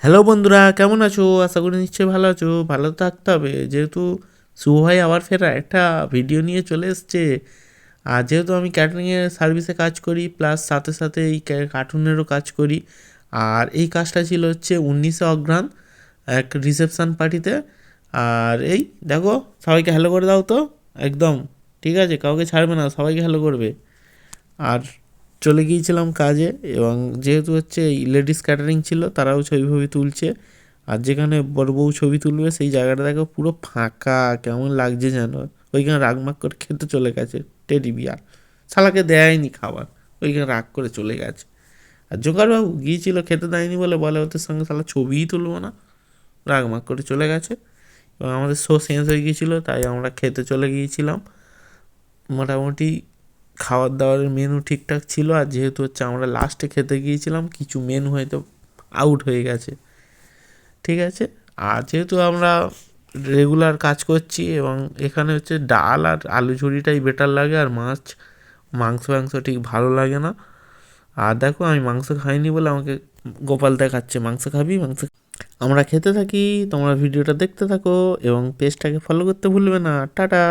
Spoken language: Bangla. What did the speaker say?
হ্যালো বন্ধুরা, কেমন আছো? আশা করি নিশ্চয়ই ভালো আছো। ভালো থাকতে হবে, যেহেতু শুভ ভাই আবার ফেরা একটা ভিডিও নিয়ে চলে এসছে। আর যেহেতু আমি ক্যাটারিংয়ের সার্ভিসে কাজ করি, প্লাস সাথে সাথে এই কার্টুনেরও কাজ করি। আর এই কাজটা ছিল হচ্ছে 19শে অঘ্রান এক রিসেপশান পার্টিতে। আর এই দেখো, সবাইকে হ্যালো করে দাও তো। একদম ঠিক আছে, কাউকে ছাড়বে না, সবাইকে হ্যালো করবে। আর চলে গিয়েছিলাম কাজে, এবং যেহেতু হচ্ছে এই লেডিস ক্যাটারিং ছিল, তারাও ছবি ফবি তুলছে। আর যেখানে বড় বউ ছবি তুলবে সেই জায়গাটা দেখো পুরো ফাঁকা, কেমন লাগছে যেন। ওইখানে রাগমাগ করে খেতে চলে গেছে টেডি বিয়ার। শালাকে দেয়নি খাবার, ওইখানে রাগ করে চলে গেছে। আর জোগাড়বাবু গিয়েছিল, খেতে দেয়নি বলে বলে ওদের সঙ্গে শালা ছবিই তুলবো না, রাগমাগ করে চলে গেছে। এবং আমাদের শো শেষ হয়ে গিয়েছিলো, তাই আমরা খেতে চলে গিয়েছিলাম। মোটামুটি খাবার দাবারের মেনু ঠিকঠাক ছিল। আর যেহেতু হচ্ছে আমরা লাস্টে খেতে গিয়েছিলাম, কিছু মেনু হয়তো আউট হয়ে গেছে, ঠিক আছে। আর যেহেতু আমরা রেগুলার কাজ করছি, এবং এখানে হচ্ছে ডাল আর আলু ঝুড়িটাই বেটার লাগে, আর মাংস ঠিক ভালো লাগে না। আর দেখো, আমি মাংস খাইনি বলে আমাকে গোপাল দেখাচ্ছে মাংস খাবি মাংস। আমরা খেতে থাকি, তোমরা ভিডিওটা দেখতে থাকো এবং পেজটাকে ফলো করতে ভুলবে না। টাটা।